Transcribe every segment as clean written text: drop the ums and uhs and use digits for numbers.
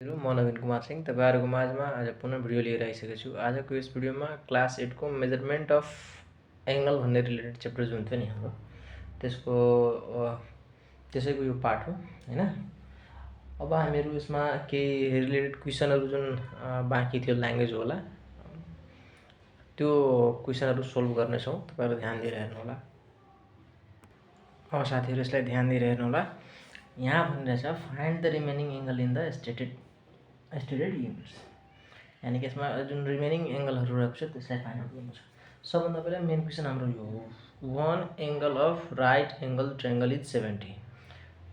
म नवीन कुमार सिंह तपाईहरुको माझमा आज पुनः भिडियो लिएर आइसकेको छु। आजको यस भिडियोमा क्लास 8 को मेजरमेन्ट अफ एंगल भन्ने रिलेटेड च्याप्टर जुन थियो नि हाम्रो त्यसैको यो पार्ट हो हैन। अब हामीहरु यसमा केही रिलेटेड क्वेशनहरु जुन बाँकी थियो ल्याङ्ग्वेज होला त्यो क्वेशनहरु सोल्भ गर्ने छौं। तपाईहरु ध्यान दिएर हेर्नु होला। अब साथीहरु यसलाई ध्यान दिएर हेर्नु होला। यहाँ भनिरहेछ find the remaining angle in the stated units. यानी कि यसमा जुन रिमेनिङ एंगलहरु रहेको छ त्यसलाई फाइन्ड आउट गर्नु छ। सबभन्दा पहिला मेन क्वेशन हाम्रो यो हो, one angle of right angle triangle is 70।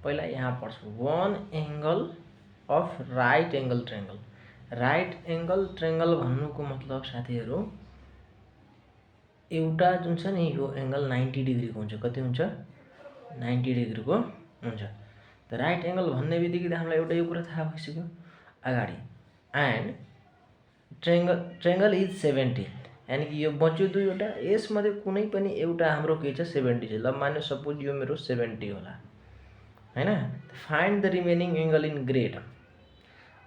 पहिला यहाँ पढ्छौं, one angle of right angle triangle. Right angle triangle भन्नुको मतलब साथीहरु एउटा जुन छ नि यो एंगल 90 डिग्री को हुन्छ। कति हुन्छ? 90 डिग्री को हुन्छ। त राइट एंगल भन्ने बित्तिकै हामीलाई एउटा यो कुरा थाहा भइसक्यो अगाडि। एन्ड ट्रायंगल इज 70, यानी कि यो बच्यो दुईवटा, यसमध्ये कुनै पनि एउटा हाम्रो के छ 70 छ। ल मान्यो सपोज यो मेरो 70 होला हैन। Find the remaining angle in grade.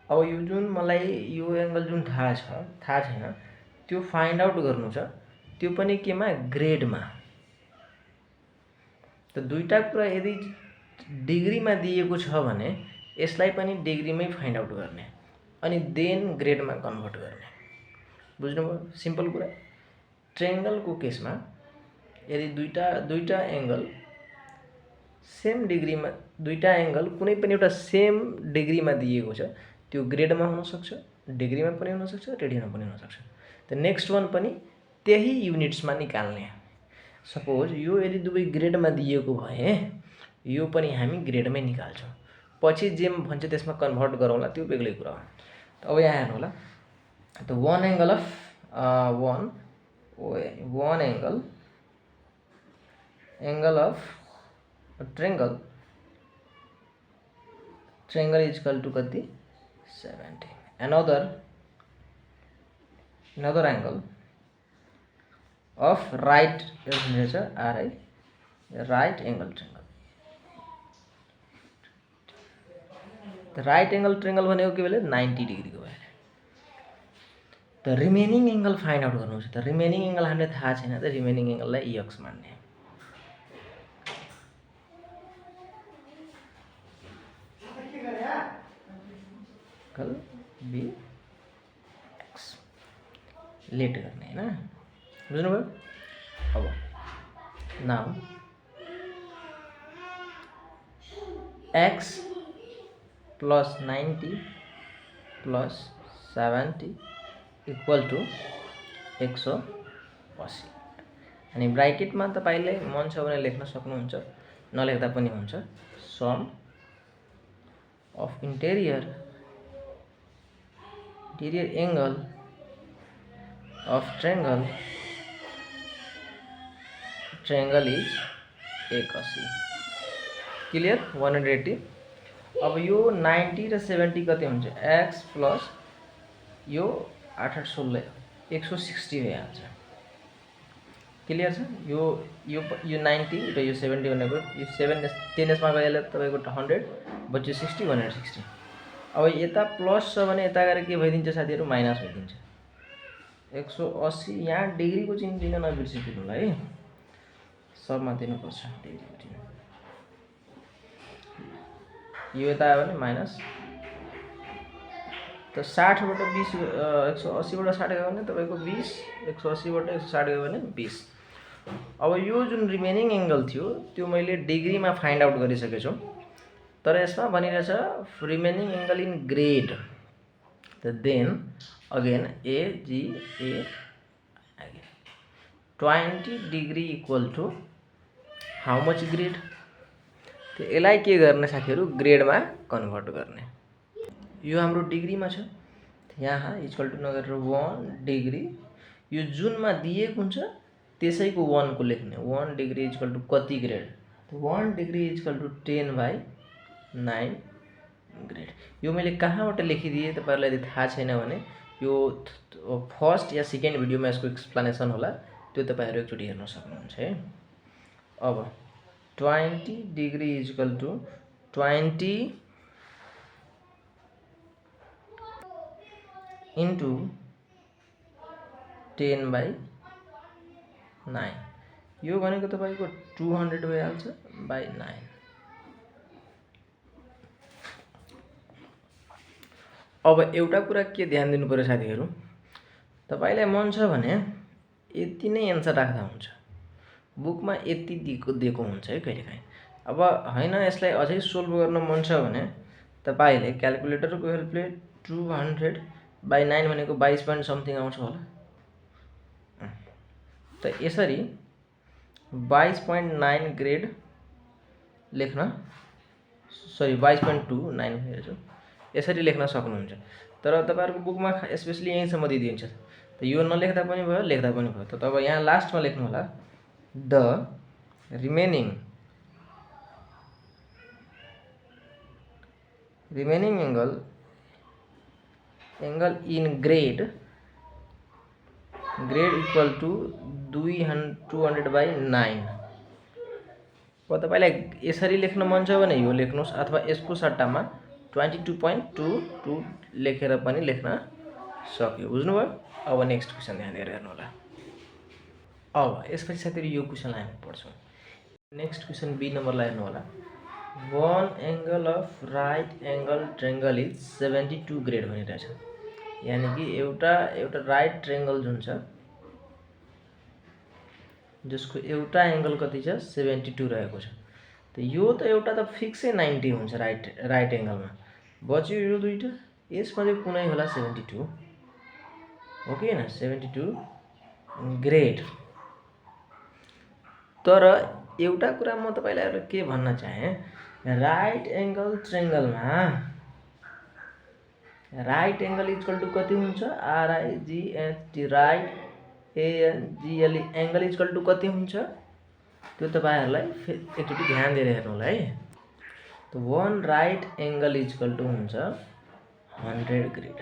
अब यो जुन मलाई यो एंगल जुन थाहा छैन त्यो फाइन्ड आउट गर्नु छ, त्यो पनि केमा? ग्रेडमा। त दुईटा कुरा यदि डिग्रीमा दिएको छ भने यसलाई पनि डिग्रीमै फाइन्ड आउट गर्ने अनि देन ग्रेडमा कन्भर्ट गर्ने। बुझ्नुभयो? सिम्पल कुरा। ट्रायंगल को केसमा यदि दुईटा एंगल सेम डिग्रीमा, दुईटा एंगल कुनै पनि एउटा सेम डिग्रीमा दिएको छ, त्यो ग्रेडमा हुन सक्छ, डिग्रीमा पनि हुन सक्छ, रेडियनमा पनि हुन सक्छ। त नेक्स्ट वान पनि त्यही युनिट्समा निकाल्ने। सपोज यो यदि दुवै ग्रेडमा दिएको भए यो पनि हामी ग्रेडमै निकाल्छौं। पछि जे भन्छ त्यसमा कन्भर्ट गरौँला, त्यो बेग्लै कुरा हो। अब यहाँ हेर्नु होला। त one angle of one angle of triangle is equal to कति? 70। Another angle of right right angle triangle. Right angle triangle भनेको के भयो? 90 डिग्री को भयो। त रिमेनिङ एंगल फाइन्ड आउट गर्नु छ। त रिमेनिङ एंगल हामीले थाहा छैन, त रिमेनिङ एंगललाई x मान्ने। bx लेट गर्ने हैन। बुझ्नुभयो? अब now x plus 90 plus 70 equal to 180। अनि ब्राकेटमा तपाईले मन छ भने लेख्न सक्नुहुन्छ, नलेख्दा पनि हुन्छ। Sum of interior angle of triangle is 180। Clear? 180। अब यो 90 र 70 कति हुन्छ? x प्लस यो 8 8 16 160 भइहाल्छ। क्लियर छ? यो 90 र यो 70 भनेको यो 7 10s मा गएले तपाईको 100 बच्यो 60 160। अब यता प्लस छ भने यता गएर के भइदिन्छ साथीहरु? माइनस भइदिन्छ। 180 यहाँ डिग्री को चिन्ह दिन नबिर्सिदिनु होला है। सबमा दिनुपर्छ डिग्री को चिन्ह। यो यता आयो भने माइनस। त 60 बाट 20 180 बाट 60 गयो भने तपाईको 20, 180 बाट 160 गयो भने 20। अब यो जुन रिमेनिङ एंगल थियो त्यो मैले डिग्रीमा फाइन्ड आउट गरिसकेको छु। तर यसमा भनिरहेछ रिमेनिङ एंगल इन ग्रेड। त then again AGA 20 degree equal to how much grade? त यसलाई के गर्ने साथीहरु? ग्रेडमा कन्भर्ट गर्ने। यो हाम्रो डिग्रीमा छ, यहाँ इक्वल टू नगरेर 1 डिग्री, यो जुनमा दिएको हुन्छ त्यसैको 1 को लेख्ने। 1 डिग्री इक्वल टू कति grade? 1 degree equal to 10/9 grade. यो मैले कहाँबाट लेखिदिए तपाईहरुलाई यदि थाहा छैन भने यो फर्स्ट या सेकेन्ड भिडियोमा यसको एक्सप्लेनेसन होला, त्यो तपाईहरु एकचोटी हेर्न सक्नुहुन्छ है। अब 20 डिग्री इक्वल टू 20 इन्टु 10/9 यो भनेको तपाईको 200 भइहाल्छ by 9। अब एउटा कुरा के ध्यान दिनु पर्यो साथीहरु, तपाईलाई मन छ भने यति नै एन्सर राख्दा हुन्छ, बुकमा यति दिएको हुन्छ है कहिलेकाहीँ। अब हैन यसलाई अझै सोल्भ गर्न मन छ भने तपाईले क्याल्कुलेटरको हेल्पले 200/9 भनेको 22 पॉइन्ट समथिङ आउँछ होला। त यसरी 22.9 ग्रेड लेख्न, सरी 22.29 हेर्छु, यसरी लेख्न सक्नुहुन्छ। तर तपाईहरुको बुकमा स्पेशली यहीँसम्म दिइदिन्छ, त यो नलेख्दा पनि भयो, लेख्दा पनि भयो। त अब यहाँ लास्टमा लेख्नु होला the remaining angle in grade equal to 200/9। अब तपाईलाई यसरी लेख्न मन छ भने यो लेख्नुस्, अथवा यसको सट्टामा 22.22 लेखेर पनि लेख्न सक्यो। बुझ्नुभयो? अब नेक्स्ट क्वेशन ध्यान दिएर हेर्नु होला। अब यसपछि साथीहरु यो क्वेशनलाई हामी पढ्छौं। नेक्स्ट क्वेशन बी नम्बरलाई हेर्नु होला। One angle of right angle triangle is 72 grade भनिरहेछ। यानी कि एउटा राइट ट्रायंगल जुन छ जसको एउटा एंगल कति छ 72 रहेको छ। त यो त एउटा त फिक्सै 90 हुन्छ राइट एंगलमा, बच्यो यो दुईटा, यसमा चाहिँ कुनै होला 72 हो कि हैन, 72 ग्रेड। तर एउटा कुरा म तपाईलाई के भन्न चाहे, राइट एंगल ट्रायंगलमा राइट एंगल इक्वल टू कति हुन्छ, RIGHT right ANGLE angle equal to कति हुन्छ त्यो तपाईहरुलाई एकचोटी ध्यान दिएर हेर्नु होला है। त one right angle equal two हुन्छ 100 ग्रेड।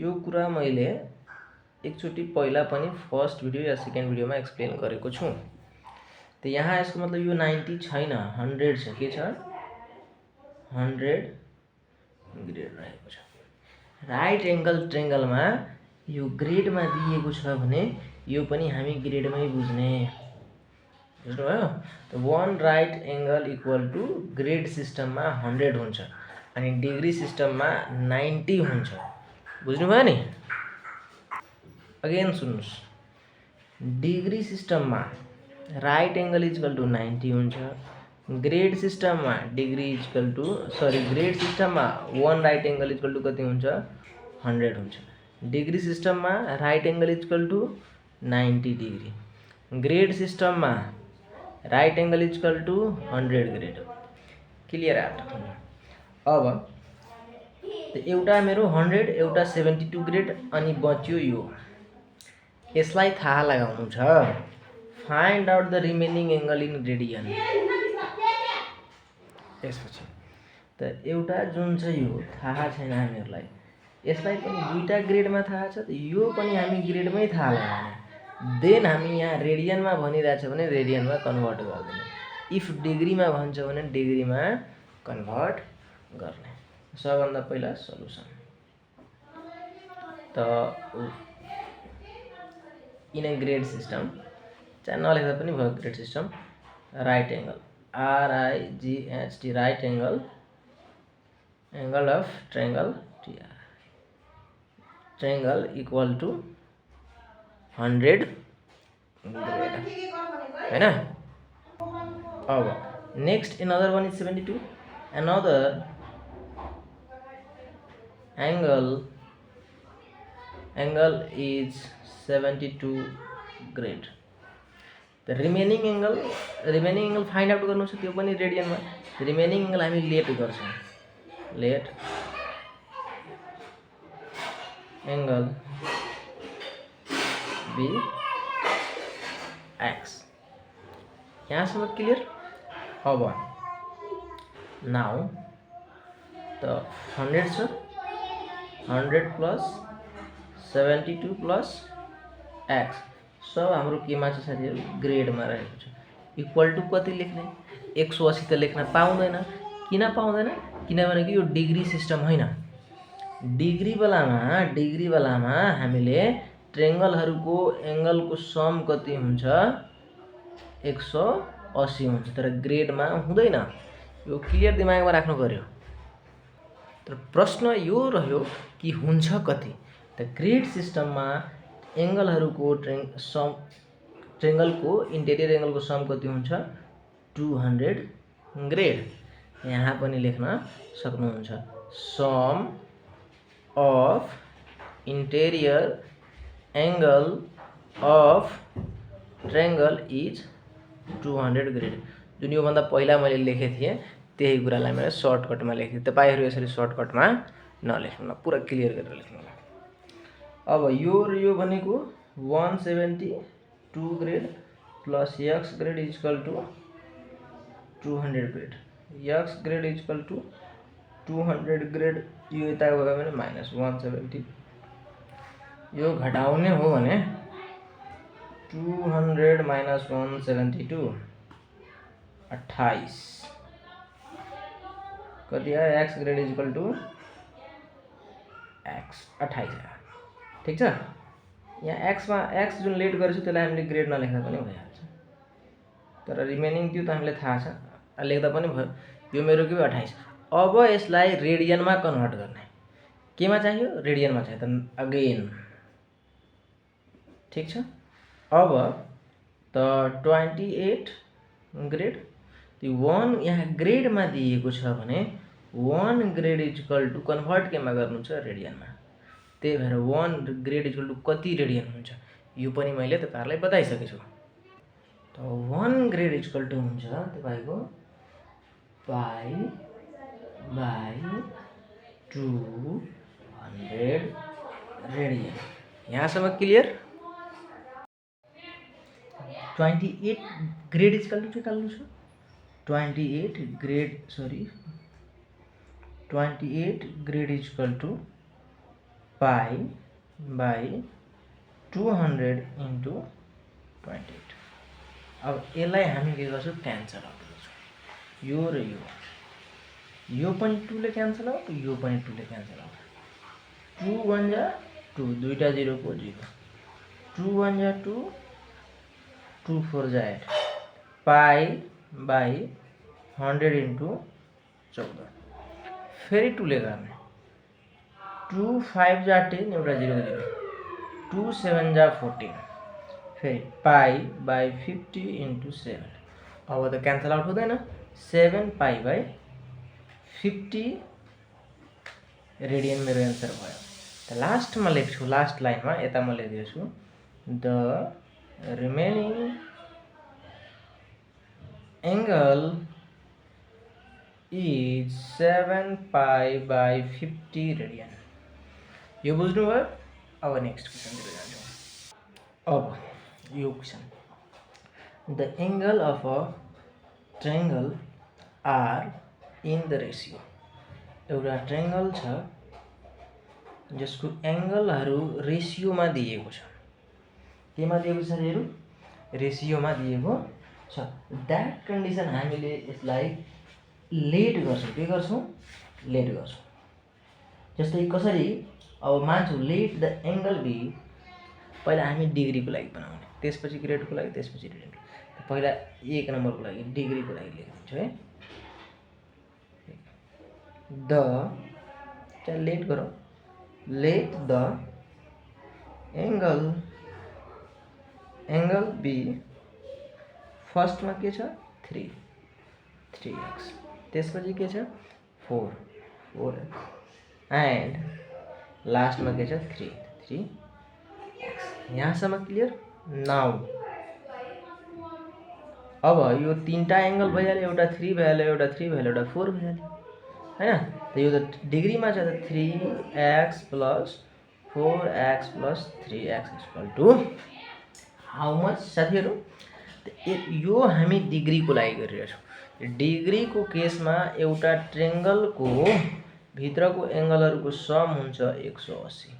यो कुरा मैले एकचोटी पहिला पनि फर्स्ट भिडियो या सेकेन्ड भिडियोमा एक्सप्लेन गरेको छु। त यहाँ यसको मतलब यो 90 छैन, 100 छ। के छ? 100 ग्रेड रहेको छ। राइट एंगल ट्रायंगलमा यो ग्रेडमा दिएको छ भने यो पनि हामी ग्रेडमै बुझ्ने। बुझ्नुभयो? त one right angle equal to grade सिस्टममा 100 हुन्छ अनि डिग्री सिस्टममा 90 हुन्छ। बुझ्नुभयो नि? अगेन सुन्नुस्, डिग्री सिस्टममा राइट एंगल इक्वल टू 90 हुन्छ, ग्रेड सिस्टममा ग्रेड सिस्टममा one right angle equal to कति हुन्छ 100 हुन्छ। डिग्री सिस्टममा right angle equal to 90 degree, grade सिस्टममा right angle equal to 100 grade. Clear आयो? अब एउटा मेरो 100 एउटा 72 ग्रेड अनि बच्यो यो। यसलाई थाहा लगाउनु छ, find out the remaining angle in radian. यसपछि त एउटा जुन छ यो थाहा छैन हामीहरुलाई, यसलाई पनि दुईटा ग्रेडमा थाहा छ, त यो पनि हामी ग्रेडमै थाहा लगाउने। देन हामी यहाँ रेडियनमा भनिरहेछ भने रेडियनमा कन्भर्ट गर्दिने, इफ डिग्रीमा भन्छ भने डिग्रीमा कन्भर्ट गर्ने। सबभन्दा पहिला सल्युसन त इन ए ग्रेड सिस्टम, चाहे नलेख्दा पनि भयो, grade system right angle RIGHT right angle of triangle equal to 100 grade हैन। अब next another one is 72, another angle is 72 grade. त रिमेनिङ एंगल फाइन्ड आउट गर्नु छ, त्यो पनि रेडियनमा। रिमेनिङ एंगल हामी लेट गर्छौं, लेट एंगल बी एक्स। यहाँसम्म क्लियर? अब नाउ त 100 छ, 100 प्लस 72 प्लस एक्स सब हाम्रो केमा छ साथीहरु, ग्रेडमा रहेको छ। इक्वल टू कति लेख्ने? 180 त लेख्न पाउँदैन। किन पाउँदैन? किनभने यो डिग्री सिस्टम हैन, डिग्री वालामा हामीले ट्रेङ्गलहरूको एङ्गलको सम कति हुन्छ 180 हुन्छ, तर ग्रेडमा हुँदैन। यो क्लियर दिमागमा राख्नु पर्यो। तर प्रश्न यो रह्यो कि हुन्छ कति। त ग्रेड सिस्टममा एङ्गलहरूको ट्रेङ्गलको इन्टेरियर एङ्गलको सम कति हुन्छ 200 ग्रेड। यहाँ पनि लेख्न सक्नुहुन्छ sum of interior angle of triangle is 200 grade. जुन योभन्दा पहिला मैले लेखेको थिएँ त्यही कुरालाई मैले सर्टकटमा लेखेँ। तपाईहरु यसरी सर्टकटमा नलेख्नु ल, पुरा क्लियर गरेर लेख्नु ल। अब यो र यो भनेको 172 grade plus x grade equal to 200 grade. x grade equal to 200 grade, यो यता गयो भने माइनस 170। यो घटाउने हो भने 200 माइनस 172 28 कति आयो। x grade equal to x 28 आयो। ठीक छ। यहाँ x मा x जुन लेट गरेछु त्यसलाई हामीले ग्रेड नलेख्दा पनि भइहाल्छ, तर रिमेनिङ त्यो त हामीले थाहा छ, लेख्दा पनि भयो। यो मेरो के भयो 28। अब यसलाई रेडियनमा कन्भर्ट गर्ने केमा चाहियो, रेडियनमा चाहियो त अगेन। ठीक छ। अब त 28 ग्रेड, त्यो 1 यहाँ ग्रेडमा दिएको छ भने 1 ग्रेड इक्वल टु कन्भर्ट केमा गर्नु छ रेडियनमा। त्यही भएर 1 ग्रेड इक्वल टु कति रेडियन हुन्छ यो पनि मैले तपाईहरुलाई बताइसकेको छु। त 1 ग्रेड इक्वल टु हुन्छ तपाईको पाई बाई 200 रेडियन। यहाँसम्म क्लियर। 28 ग्रेड इक्वल टु निकाल्नु छ 28 grade equal to pi by 200 into 28। अब यसलाई हामी के गर्छौँ क्यान्सल आउट गर्छौँ। यो र यो पनि 2 ले क्यान्सल आउट, यो पनि 2 ले क्यान्सल आउट। 2 1 जा 2, दुईटा 0 को 0, 2 1 जा 2, 2 4 जा 8, पाई बाई 100 इन्टु 14। फेरि 2 ले गर्ने 2 5 जा 10, एउटा 0 0, 2 7 जा 14, फेरि पाई बाई 50 इन्टु 7। अब त क्यान्सल आउट हुँदैन। 7 पाई बाई 50 रेडियन मेरो एन्सर भयो। त लास्टमा लेख्छु, लास्ट लाइनमा यता म लेख्दैछु the remaining angle is 7 pi by 50 radian. यो बुझ्नुभयो। अब नेक्स्ट क्वेसनतिर जान्छौँ। अब यो question the angle of a triangle are in the ratio. एउटा ट्रायंगल छ जसको एङ्गलहरू रेसियोमा दिएको छ। केमा दिएको छ हेरौँ, रेसियोमा दिएको छ। द्याट कन्डिसन हामीले यसलाई लेट गर्छौँ। के गर्छौँ, लेट गर्छौँ। जस्तै कसरी, अब मान्छौँ लेट द एङ्गल बी, पहिला हामी डिग्रीको लागि बनाउने, त्यसपछि ग्रेडको लागि, त्यसपछि रेडियनको। पहिला 1 नम्बरको लागि डिग्रीको लागि लेखिदिन्छु है। द क्या लेट गरौँ, लेट द एङ्गल बी, फर्स्टमा के छ 3x, त्यसपछि के छ 4x, एन्ड लास्टमा के छ 3x। यहाँसम्म क्लियर। नाउ अब यो तीनटा एङ्गल भइहाल्यो, एउटा 3 भइहाल्यो, एउटा 3 भइहाल्यो, एउटा 4 भइहाल्यो हैन। त यो त डिग्रीमा छ त 3x plus 4x plus 3x equal to how much साथीहरू। यो हामी डिग्रीको लागि गरिरहेछौँ। डिग्रीको केसमा एउटा ट्रायंगलको भित्रको एङ्गलहरूको सम हुन्छ 180।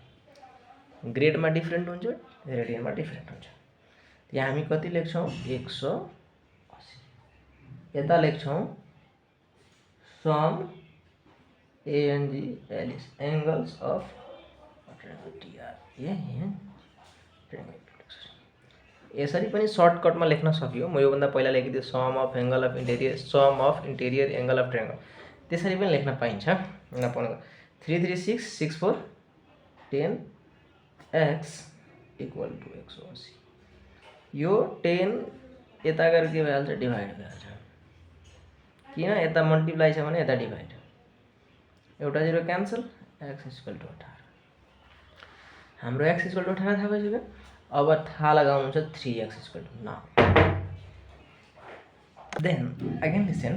ग्रेडमा डिफ्रेन्ट हुन्छ, रेडियनमा डिफ्रेन्ट हुन्छ। यहाँ हामी कति लेख्छौँ 180। यता लेख्छौँ some ANGLs angles of triangle TR यसरी पनि सर्टकटमा लेख्न सकियो। म योभन्दा पहिला लेखिदिएँ sum of angle of interior, sum of interior angle of triangle, त्यसरी पनि लेख्न पाइन्छ। नपाउनु 336 64 10 x इक्वल टु 180। यो 10 यता गएर के भइहाल्छ, डिभाइड भइहाल्छ। किन यता मल्टिप्लाई छ भने यता डिभाइड, एउटा 0 क्यान्सल, x इक्वल टु 18। हाम्रो x इक्वल टु 18 थाहा भइसक्यो। अब थाहा लगाउनु छ 3x equal to 9। Then again listen,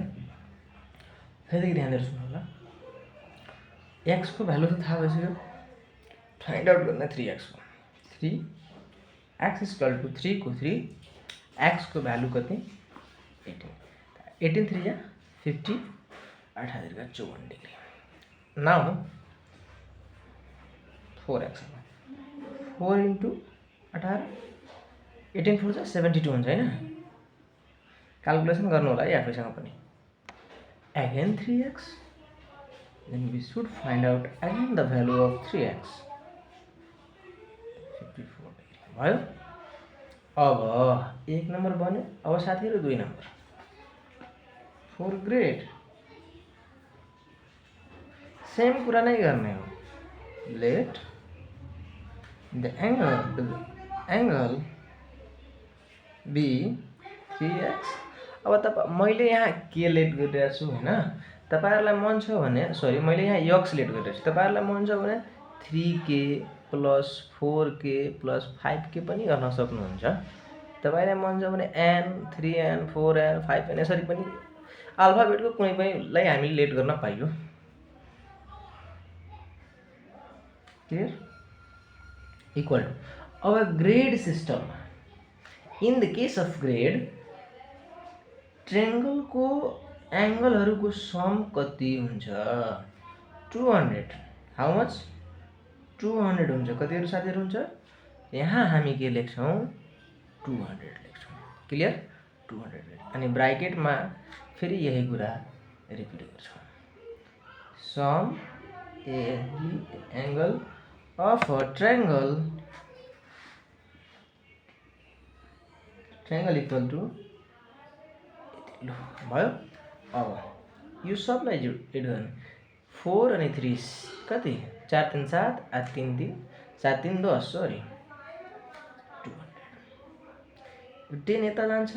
फेरि ध्यान दिएर सुन्नु होला। x को भ्यालु त थाहा भइसक्यो, फाइन्ड आउट गर्न 3x को 3x इक्वल टु 3 को 3, x को भ्यालु कति 18, 18 3 या 50, 18 का 54 डिग्री। नाउ 4x 4 इन्टु 18, 18 4 जा 72 हुन्छ हैन। क्याल्कुलेसन गर्नु होला है आफैसँग पनि। Again 3x, then we should find out again the value of 3x, 54 degree भयो। अब 1 नम्बर बन्यो। अब साथीहरु 2 नम्बर 4 ग्रेड, सेम कुरा नै गर्ने हो। Let the angle be 3x। अब मैले यहाँ के लेट गरिरहेको छु हैन, तपाईहरुलाई मन छ भने, सरी मैले यहाँ यक्स लेट गरिरहेको छु। तपाईहरुलाई मन छ भने 3k plus 4k plus 5k पनि गर्न सक्नुहुन्छ। तपाईलाई मन छ भने n 3n 4n 5n यसरी पनि अल्फाबेटको कुनै पनिलाई हामीले लेट गर्न पाइयो। क्लियर? इक्वल टु अब grade system. In the case of grade, triangle को एंगलहरु को सम कति हुन्छ? 200। How much? 200 हुन्छ। कतिहरु साथीहरु हुन्छ? यहाँ हामी के लेख्छौं? 200 लेख्छौं। क्लियर? 200। अनि ब्रैकेट मा फेरि यही कुरा रिपिट गर्छौं। Sum angle of a triangle equal to भयो। अब यो सबलाई एड गर्ने 4 अनि 3 कति 4 3 7 8 3 3 7 3 10 सरी 200। 10 यता जान्छ,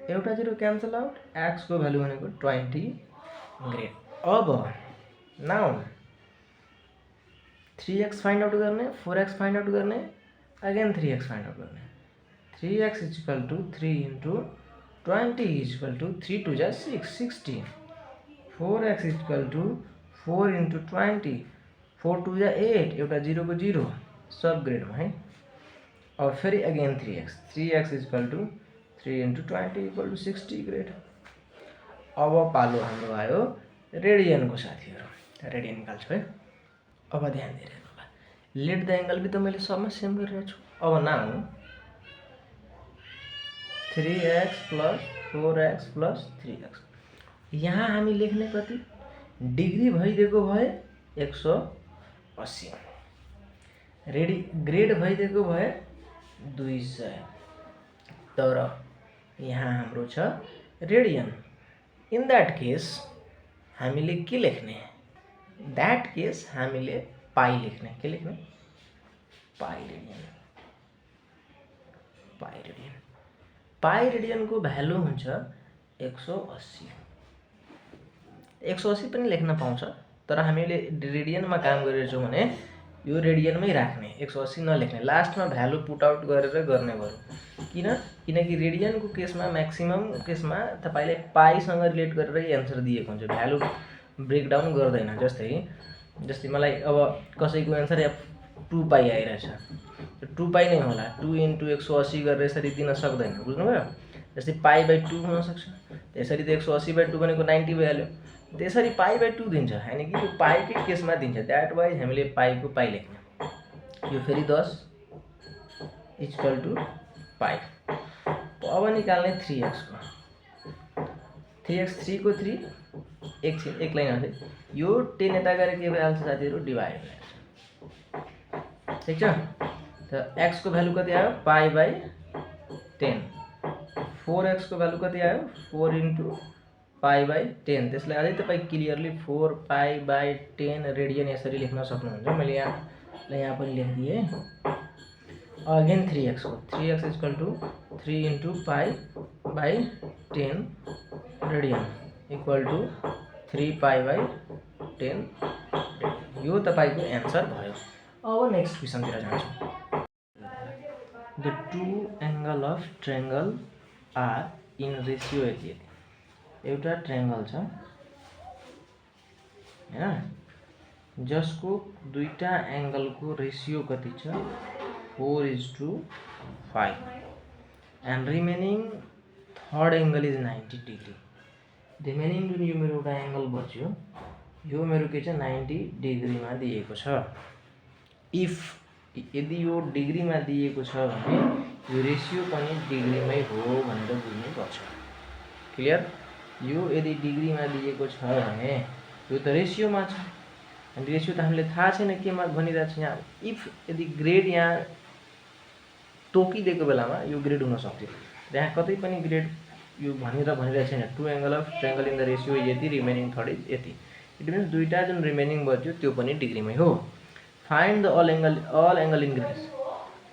एउटा 0 क्यान्सल आउट, x को भ्यालु भनेको 20 ग्रेड। अब नाउ 3x फाइन्ड आउट गर्ने, 4x फाइन्ड आउट गर्ने, अगेन 3x फाइन्ड आउट गर्ने। 3x is equal to 3 into 20 is equal to 3 2 जा 6 60। 4x is equal to 4 into 20, 4 2 जा 8, एउटा 0 को 0 सब ग्रेड में है। और फिर again 3x is equal to 3 into 20 equal to 60 grade. अब पालो हाम्रो आयो रेडियन को साथीहरु, रेडियन निकाल्छु है। अब ध्यान दिएर हेर्नु होला। लेट द एंगल भी त मैले सबमा सेम गरिरहेको छु। अब now 3x plus 4x plus 3x, यहाँ हामी लेख्ने कति डिग्री भइदिएको भए 180, ग्रेड भइदिएको भए 200, तर यहाँ हाम्रो छ रेडियन। इन दैट केस हामीले के लेख्ने? दैट केस हामीले पाई लेख्ने। के लेख्ने? Pi radian. Pi radian, pi radian को भ्यालु हुन्छ 180। 180 पनि लेख्न पाउँछ, तर हामीले रेडियनमा काम गरिरहेछौँ भने यो रेडियनमै राख्ने, 180 नलेख्ने। लास्टमा भ्यालु पुट आउट गरेर गर्ने भयो। किनकि रेडियनको केसमा म्याक्सिमम केसमा तपाईले पाईसँग रिलेट गरेर एन्सर दिएको हुन्छ, भ्यालु ब्रेकडाउन गर्दैन। जस्तै मलाई अब कसैको एन्सर 2 पाई आइरहेछ, 2 पाई नै होला, 2 into 180 गरेर यसरी दिन सक्दैन, बुझ्नुभयो? जस्तै पाई बाई 2 हुन सक्छ, त्यसरी त 180 बाई 2 भनेको 90 भइहाल्यो, त्यसरी पाई बाई 2 दिन्छ, हैन कि यो पाईकै केसमा दिन्छ। दैट वाइज हामीले पाई को पाई लेख्ने। यो फेरि 10 इक्वल टु पाई। अब निकाल्ने 3x को, 3x 3 को 3 एक लाइन आउँछ यो 10 यता गएर के भइहाल्छ साथीहरु डिभाइड भइहाल्छ ठीक छ त x को भ्यालु कति आयो π/10 4x को भ्यालु कति आयो 4 * π/10 त्यसलाई अझै तपाई क्लियरली 4π/10 रेडियन यसरी लेख्न सक्नुहुन्छ मैले यहाँ पनि लेखिदिए अगेन 3x को 3x = 3 * π/10 रेडियन = 3π/10 यो तपाईको आन्सर भयो अब नेक्स्ट क्वेशन तिर जान्छौं the two angle of triangle are in ratio यति एउटा ट्रायंगल छ हैन जसको दुईटा एंगल को रेशियो कति छ 4:5 and remaining third angle is 90 degree remaining जुन यो मेरो एउटा एंगल बच्यो यो मेरो के छ 90 डिग्री मा दिएको छ इफ यदि यो डिग्री मा दिएको छ भने यो रेशियो पनि डिग्री मै हो भनेर बुझ्नु पर्छ क्लियर यो यदि डिग्री मा दिएको छ भने यो त रेशियो मा छ अनि रेशियो त हामीले थाहा छैन के मा भनिरहेछ यहाँ इफ यदि ग्रेड यहाँ तोकिदिएको बेलामा यो ग्रेड हुन सक्छ यहाँ कतै पनि ग्रेड यो भनिरहेछ छैन two angle of triangle in the ratio यति रिमेनिङ थर्ड इज यति इट मीन्स दुईटा जुन रिमेनिङ बच्यो त्यो पनि डिग्री मै हो find the all angle in grade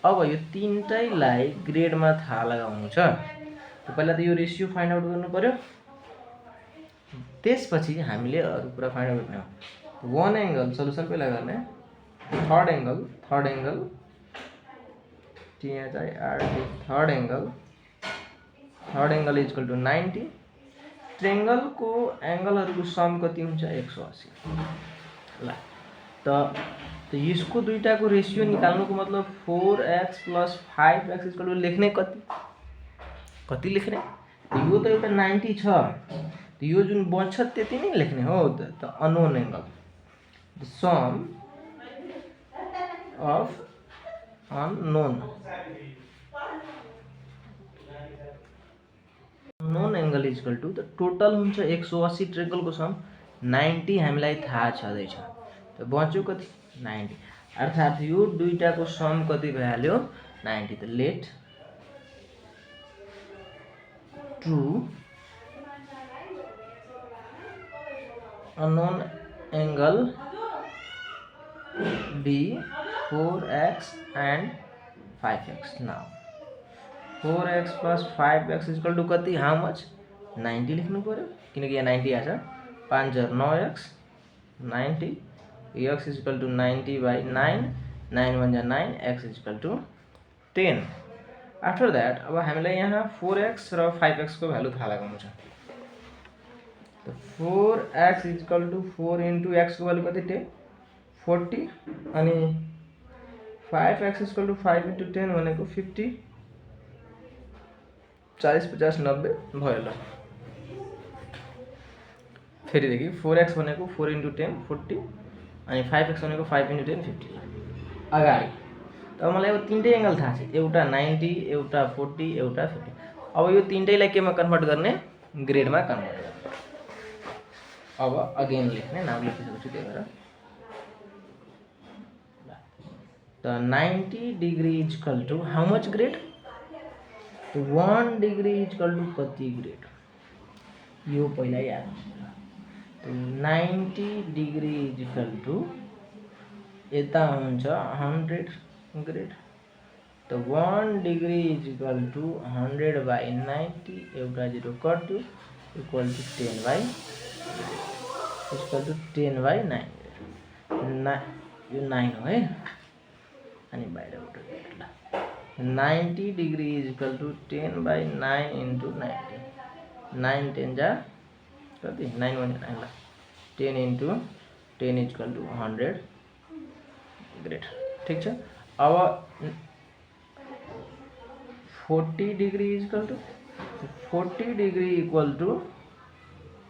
अब यो तीनटैलाई ग्रेड मा थाहा लगाउनु छ पहिला त यो रेशियो फाइन्ड आउट गर्नु पर्यो त्यसपछि हामीले अरु कुरा फाइन्ड आउट गर्ने वन एंगल सल्युसन पहिला गर्ने थर्ड एंगल यहाँ चाहिँ आरटी थर्ड एंगल = 90 ट्रायंगल को एंगलहरुको सम कति हुन्छ 180 ल त यसको दुईटाको रेशियो निकाल्नुको मतलब 4x + 5x = लेख्ने कति लेख्ने यो त एउटा 90 छ यो जुन बन्छ त्यति नै लेख्ने हो त unknown angle the sum of unknown angle = the total हुन्छ 180 ट्रायंगल को सम 90 हामीलाई थाहा छदै छ त बच्यो कति 90 अर्थात यो दुईटाको सम कति भइहाल्यो 90 त late 2 unknown angle be 4x and 5x now 4x + 5x = कति हाउ मच 90 लेख्नु पर्यो किनकि यहाँ 90 आछ 5 * 9x 90 x = 90/9 9 * 1 9 x = 10 after that अब हामीलाई यहाँ 4x र 5x को भ्यालु थाहा लगाउनु छ त 4x = 4 * x को भ्यालु कति 10 40 अनि 5x = 5 * 10 भनेको 50 40 50 90 भयो ल फेरि देखि 4x भनेको 4 * 10 40 अनि 5x भनेको 5 * 10 50 अगाडि त मलाई यो तीनटै एंगल थाहा छ एउटा 90 एउटा 40 एउटा 50 अब यो तीनटैलाई केमा कन्भर्ट गर्ने ग्रेड मा कन्भर्ट गर्ने अब अगेन लेख्ने नाम लेखिसकेछु त्यही भएर त 90 degree = how much grade 1 degree = कति ग्रेड यो पहिला याद 90 डिग्री = यता हुन्छ 100 ग्रेड त 1 डिग्री = 100/90 एउटा 0 कट्यो = 10/9 यो 9 हो है अनि बाहिरबाट ल 90 डिग्री = 10/9 * 90 9 10 जा कति 9 1 9 ल 10 * 10 = 100 ग्रेड ठीक छ अब 40 डिग्री =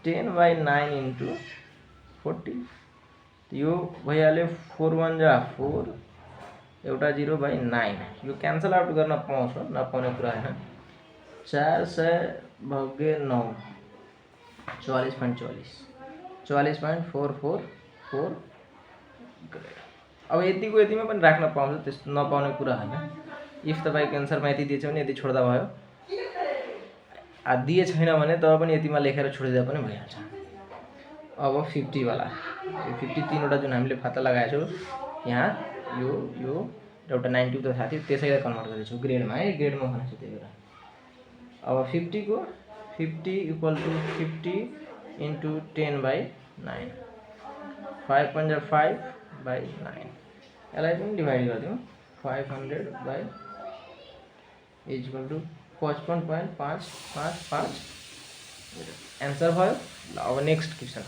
10/9 * 40 यो भइहाल्यो 4 1 जा 4 एउटा 0/9 यो क्यान्सल आउट गर्न पाउँछ नपाउने कुरा हैन 400/9 44.44 44.444 ग्रेड। अब यतिको यतिमा पनि राख्न पाउँछ, त्यस्तो नपाउने कुरा होइन। इफ तपाईँको एन्सरमा यति दिएछ भने यति छोड्दा भयो, दिए छैन भने तब पनि यतिमा लेखेर छोडिदिँदा पनि भइहाल्छ। अब 50 वाला, यो 53वटा जुन हामीले पत्ता लगाएको छौँ, यहाँ यो एउटा 92 त थाहा थियो, त्यसैलाई कन्भर्ट गरेको छु ग्रेडमा है, ग्रेडमा भनेको छु त्यही भएर। अब 50 = 50 × 10/9, 5/5/9, यसलाई पनि डिभाइड गरिदिउँ, 500 = 55.555। एन्सर भयो। ल अब नेक्स्ट क्वेसन।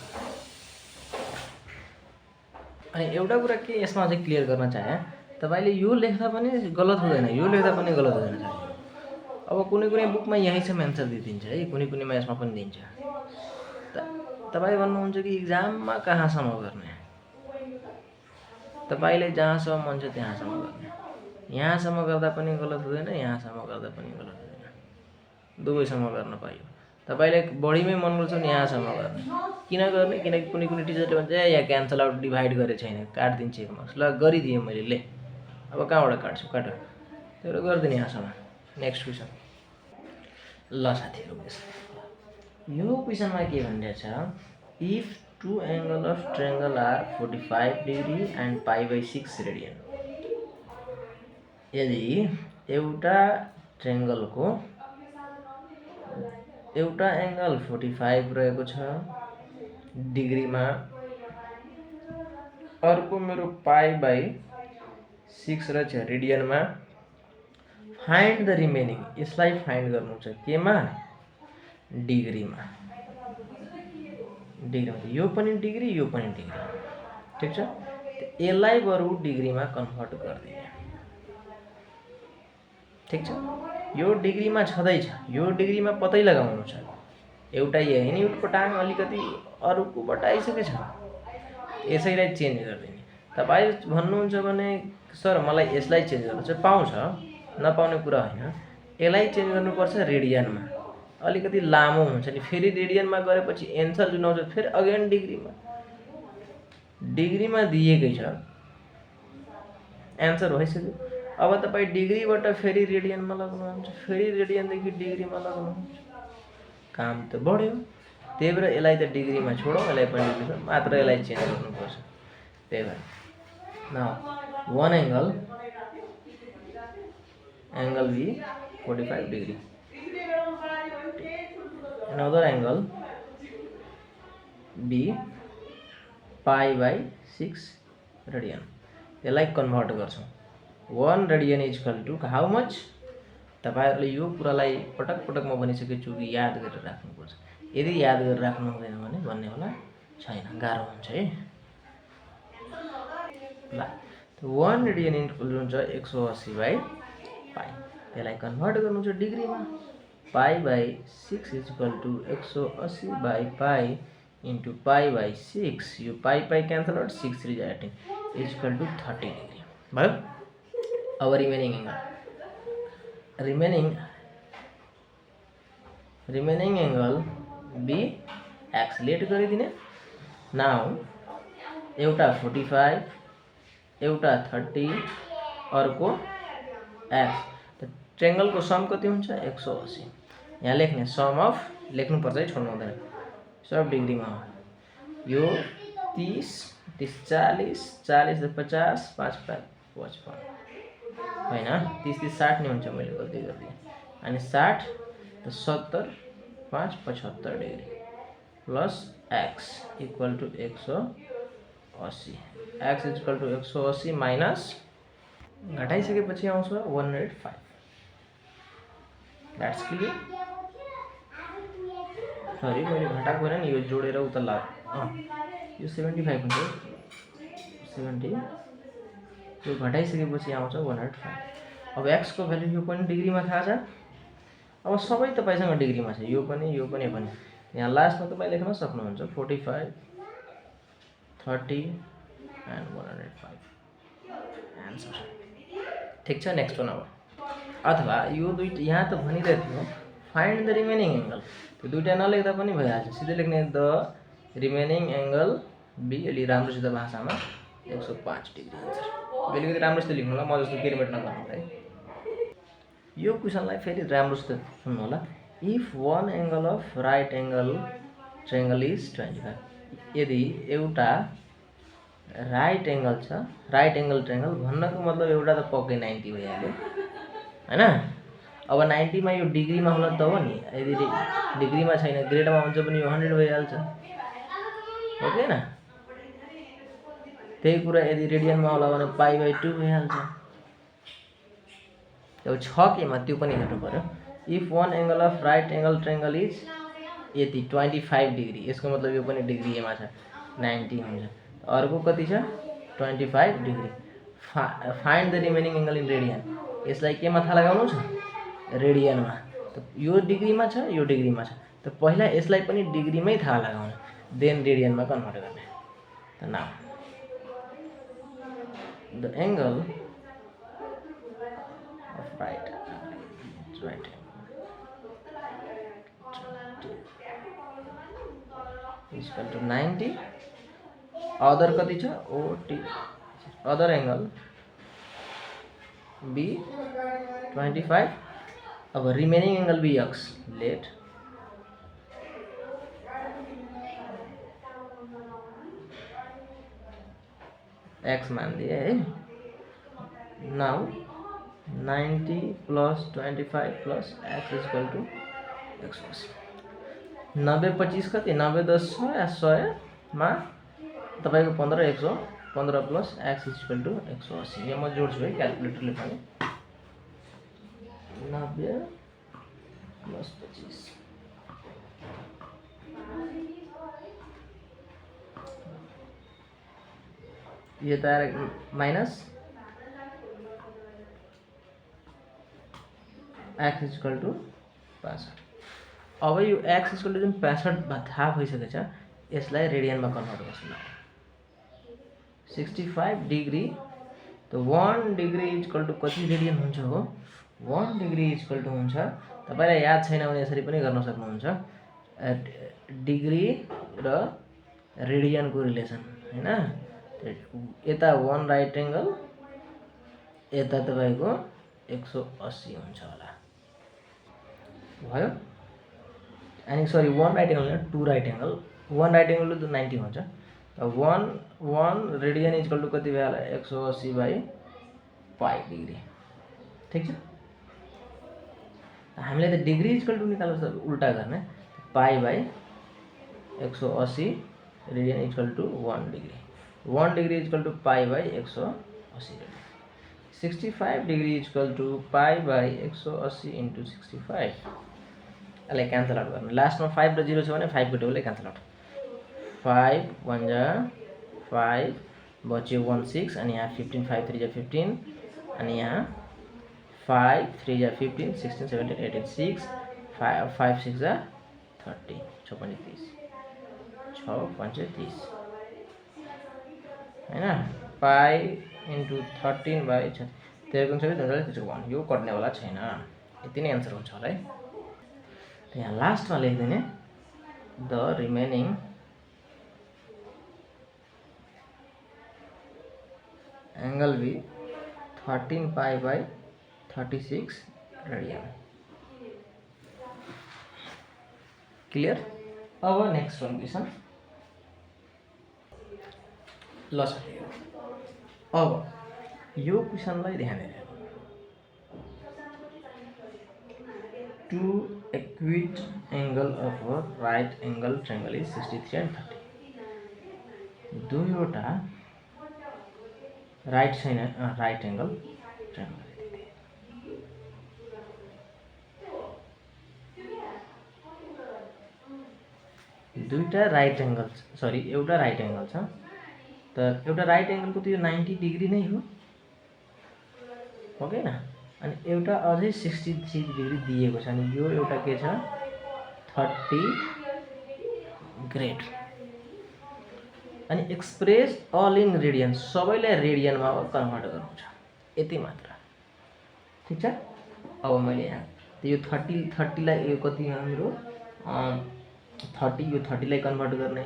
अनि एउटा कुरा के यसमा चाहिँ क्लियर गर्न चाहे, तपाईले यो लेख्दा पनि गलत हुँदैन, यो लेख्दा पनि गलत हुँदैन। अब कुनै बुकमा यहीँसम्म एन्सर दिइदिन्छ है, कुनैमा यसमा पनि दिन्छ। तपाईँ भन्नुहुन्छ कि इक्जाममा कहाँसम्म गर्ने, तपाईले जहाँसम्म मन छ त्यहाँसम्म गर्ने। यहाँसम्म गर्दा पनि गलत हुँदैन, यहाँसम्म गर्दा पनि गलत हुँदैन, दुवैसम्म गर्न पाइयो। तपाईले बढीमै मन गर्छ भने यहाँसम्म गर्ने। किन गर्ने? किनकि कुनै टिचरले भन्छ यहाँ क्यान्सल आउट डिभाइड गरे छैन, काट्दिन्छ 1 मार्क्स। ल गरिदिएँ मैले, ले अब कहाँबाट काट्छु, काट, त्यो गरिदिने यहाँसम्म। Next question. ल साथीहरू, यो क्वेसनमा के भनिरहेछ, if 2 angle of triangle are 45 degree and π/6 radian. यदि एउटा ट्रायंगलको एउटा एंगल 45 रहेको छ डिग्रीमा, अर्को मेरो π/6 रहेछ रेडियनमा, फाइन्ड द रिमेनिङ। यसलाई फाइन्ड गर्नु छ केमा? डिग्रीमा। यो पनि डिग्री, यो पनि डिग्री, ठीक छ। यसलाई बरु डिग्रीमा कन्भर्ट गरिदिने, ठीक छ। यो डिग्रीमा छँदैछ, यो डिग्रीमा पतै लगाउनु छ। एउटा यही युनिटको टाङ अलिकति अरूकोबाट आइसकेछ, यसैलाई चेन्ज गरिदिने। तपाईँ भन्नुहुन्छ भने सर मलाई यसलाई चेन्ज गर्नु छ, पाउँछ, नपाउने कुरा होइन। यसलाई चेन्ज गर्नुपर्छ रेडियनमा, अलिकति लामो हुन्छ नि। फेरि रेडियनमा गरेपछि एन्सर जुन आउँछ फेरि अगेन डिग्रीमा दिएकै छ, एन्सर भइसक्यो। अब तपाईँ डिग्रीबाट फेरि रेडियनमा लगाउनुहुन्छ, फेरि रेडियनदेखि डिग्रीमा लगाउनुहुन्छ, काम त बढ्यो। त्यही भएर यसलाई त डिग्रीमा छोडौँ, यसलाई पनि डिग्रीमा, मात्र यसलाई चेन्ज गर्नुपर्छ। त्यही भएर न 1 angle B 45 degree, another angle B π/6 radian. यसलाई कन्भर्ट गर्छौँ। 1 रेडियन = हाउ मच? तपाईहरुले यो कुरालाई पटक पटक म भनिसकेको छु कि याद गरेर राख्नुपर्छ। यदि याद गरेर राख्नु हुँदैन भने भन्ने होला छैन, गाह्रो हुन्छ है। ल 1 रेडियन हुन्छ 180/π। यसलाई कन्भर्ट गर्नु छ डिग्रीमा। π/6 = 180/π into π/6, यो π क्यान्सल आउट, 6 3 18 = 30 डिग्री भयो। अब रिमेनिङ एंगल B एक्सलेट गरिदिने। नाउ एउटा 45, एउटा 30, अर्को एक्स। त ट्रायंगलको सम कति हुन्छ? 180। यहाँ लेख्ने सम अफ लेख्नुपर्छ है, छोड्नु हुँदैन। सब डिग्रीमा हो। यो 30, 30 40, 40 50, 5 5 55 हैन, 30 30 60 नै हुन्छ, मैले गल्ती गरिदिएँ। अनि 60 त 70, 5 75 degree plus x = 180। X = 180 minus घटाइसकेपछि आउँछ 105। That's clear. सरी, मैले घटाएको होइन नि, यो जोडेर उता ला। यो 75 हुन्छ, 70, यो घटाइसकेपछि आउँछ 105। अब एक्स को भ्यालु यो पनि डिग्रीमा थाहा छ। अब सबै तपाईसँग डिग्रीमा छ, यो पनि यो पनि पनि। यहाँ लास्टमा तपाईँ लेख्न सक्नुहुन्छ 45, 30 and 105 आन्सर। ठीक छ, नेक्स्ट वन। अब अथवा यो दुईटा यहाँ त भनिरहेको थियो फाइन्ड द रिमेनिङ एंगल, त्यो दुईटा नलेख्दा पनि भइहाल्छ, सिधै लेख्ने द रिमेनिङ एङ्गल बी अलि राम्रोसित भाषामा 105 डिग्री आन्सर। अलिकति राम्रोसित लेख्नु होला, म जस्तो केरिमेट नगर्नु है। यो क्वेसनलाई फेरि राम्रोसित सुन्नु होला। If one angle of right angle triangle is 25, यदि एउटा राइट एङ्गल छ, राइट एङ्गल ट्रायङ्गल भन्नको मतलब एउटा त पक्कै 90 भइहाल्यो हैन। अब 90 मा यो डिग्रीमा होला त हो नि, यदि डिग्रीमा छैन ग्रेडमा हुन्छ भने यो 100 भइहाल्छ हो कि हैन। त्यही कुरा यदि रेडियनमा होला भने π/2 भइहाल्छ। अब छ केमा त्यो पनि हेर्नु पर्यो। If one angle of right angle triangle is यति 25 डिग्री, यसको मतलब यो पनि डिग्रीमा छ 90 हुन्छ। अर्को कति छ 25 degree. Find the remaining angle in radian, यसलाई केमा थाहा लगाउनु छ रेडियनमा। त यो डिग्रीमा छ यो डिग्रीमा छ, त पहिला यसलाई पनि डिग्रीमै थाहा लगाउनु, देन रेडियनमा कन्भर्ट गर्ने। त now the angle of right equal to 90, other कति छ ओटी, अदर एङ्गल बी 25। अब remaining angle be x, let x मान दिए है। Now 90 plus 25 plus x equal to 180। 90 25 कति 90 10 100 या 100 मा तपाईको 15 115 प्लस एक्स इक्वल टू 180। यहाँ म जोड्छु है क्याल्कुलेटरले पनि। 90 प्लस 25 ये त माइनस एक्स इक्वल टू 65। अब यो एक्स इक्वल टू जुन 65 थाहा भइसकेको छ, यसलाई रेडियनमा कन्भर्ट गर्छु। 65 डिग्री त 1 डिग्री इक्वल टू कति रेडियन हुन्छ हो, 1 डिग्री इक्वल टू हुन्छ, तपाईलाई याद छैन भने यसरी पनि गर्न सक्नुहुन्छ, डिग्री र रेडियनको रिलेसन हैन। यता 1 राइट एङ्गल, यता तपाईको 180 हुन्छ होला भयो। अनि सरी 1 राइट एङ्गल हैन 2 राइट एङ्गल, 1 राइट एङ्गल त 90 हुन्छ। 1 रेडियन इक्वल टू कति भयो होला 180/π डिग्री, ठीक छ। हामीले त डिग्री इक्वल टू निकाल्नु छ, उल्टा गर्ने π/180 radian equal to 1 degree, 1 degree equal to π/180 radian. 65 degree equal to π/180 into 65, यसलाई क्यान्सल आउट गर्नु। लास्टमा 5 र 0 छ भने 5 को टेबलले क्यान्सल आउट। 5 1 जा 5 बच्यो 1 6, अनि यहाँ 15 5 3 जा 15, अनि यहाँ 5 3 जा 15 16 17 18 6 5 6 जा 30 6 5 30 6 5 30 हैन। पाई इन्टु 13/6 1 यो कट्नेवाला छैन। यति नै एन्सर हुन्छ होला है। यहाँ लास्टमा लेख्दिने the remaining angle B 13π/36 radian. Clear. अब नेक्स्ट वन क्वेसन ल साथीहरु, अब यो क्वेसनलाई ध्यान दिएर two acute angle of a right angle triangle is 63 and 30। दुईवटा राइट छैन राइट एंगल ट्रायंगल दुईटा राइट एंगल सरी एउटा राइट एंगल छ त एउटा राइट एंगल को त्यो 90 डिग्री नै हो हैन। अनि एउटा अझै 63 डिग्री दिएको छ। अनि यो एउटा के छ 30 ग्रेड। अनि एक्सप्रेस अल इन रेडियन, सबैलाई रेडियनमा कन्भर्ट गर्नु छ, यति मात्र। ठीक छ। अब मैले यहाँ यो 30 लाई यो कति हाम्रो 30 यो 30 लाई कन्भर्ट गर्ने,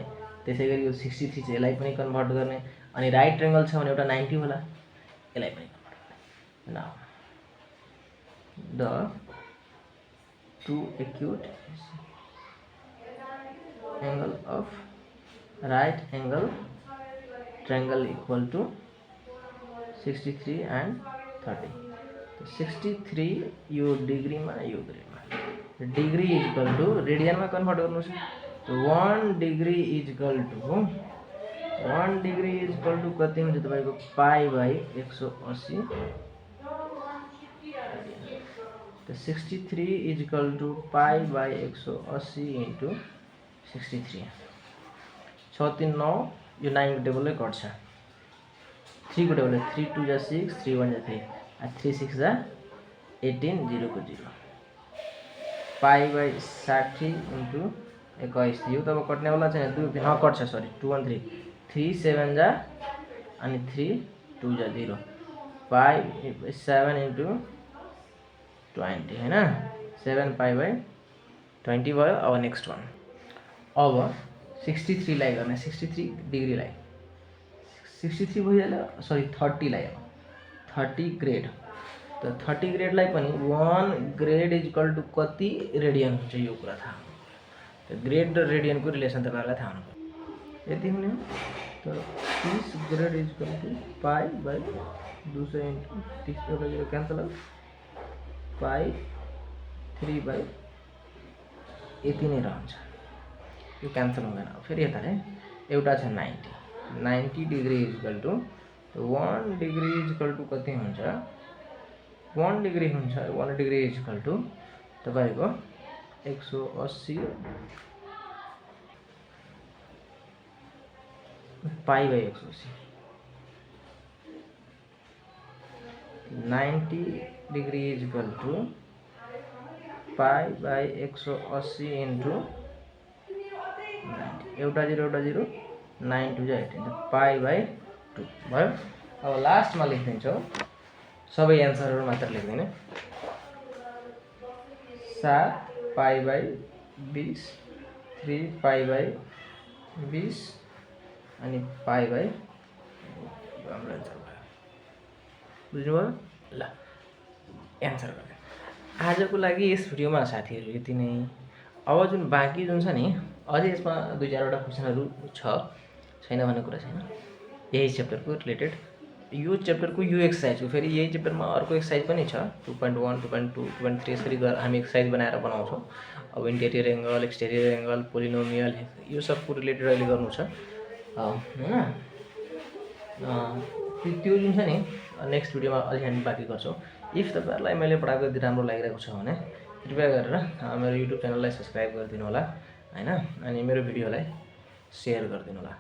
त्यसै गरी यो 63 चाहिँ यसलाई पनि कन्भर्ट गर्ने अनि राइट ट्रायंगल छ भने एउटा 90 होला यसलाई पनि कन्भर्ट गर्ने। Now the two acute angle of right angle triangle equal to 63 and 30। तो 63 यो डिग्री में यो ग्रेड में degree is equal to radian में कन्भर्ट गर्नु छ। तो 1 डिग्री इज इक्वल टू कति हुन्छ तपाईको π/180। तो 63 इज इक्वल टू π/180 into 63 6 3 9 यो 9 को टेबल घट्छ 3 को टेबल 3 2 जा 6 3 1 जा 3 3 6 जा 18 0 को 0 π/60 into 21 यो तब कट्ने वाला छैन 2 हाँ कट्छ सरी 2 1 3 3 7 जा अनि 3 2 जा 0 π/7 into 20 हैन 7 π/20 भयो। अब नेक्स्ट वान अब 63 लाई गर्ने 63 डिग्री लाई 63 भइहाल्यो सरी 30 लाई 30 ग्रेड। तो 30 ग्रेड लाई पनि 1 ग्रेड इज इक्वल टू कति रेडियन हुन्छ यो कुरा थाहा हुनु। तो ग्रेड र रेडियन को रिलेसन तपाईहरुलाई थाहा हुनु पर्यो यति हुने हो। तो 30 grade is equal to π/200 into 30 एउटा 0 क्यान्सल आउट π/3 यति नै रहन्छ यो क्यान्सल हुँदैन। फेरि यता रे एउटा छ 90 degree is equal to 1 degree is equal to कति हुन्छ 1 डिग्री हुन्छ 1 डिग्री इज इक्वल टू तपाईको 180 π/180 90 degree is equal to π/180 into एउटा 0 9 2 जा 18 π/2 भयो। अब लास्ट में लेखिदिन्छौ सबै एन्सरहरु मात्र लेख्दिने 7 π/20 3 π/20 अनि π/, हाम्रो एन्सर भयो बुझ्नुभयो ल एन्सर गर्ने आजको लागि यस भिडियोमा साथीहरु यति नै। अब जुन बाँकी जुन छ नि अझै यसमा 2-4 वटा क्वेशनहरु छैन भन्ने कुरा छैन यही च्याप्टरको रिलेटेड यो च्याप्टरको यो एक्सरसाइज हो। फेरि यही च्याप्टरमा अर्को एक्सरसाइज पनि छ 2.1 2.2 2.3 यसरी हामी एक्सरसाइज बनाएर बनाउँछौं। अब interior angle exterior angle polynomial यो सबको रिलेटेड अहिले गर्नु छ हैन। त्यो जुन छ नि नेक्स्ट भिडियोमा अलि हामी बाँकी गर्छौं। इफ तपाईहरुलाई मैले पढाएको यदि राम्रो लागिरहेको छ भने कृपया गरेर मेरो युट्युब च्यानललाई सब्स्क्राइब गरिदिनु होला हैन अनि मेरो भिडियोलाई शेयर गरिदिनु होला।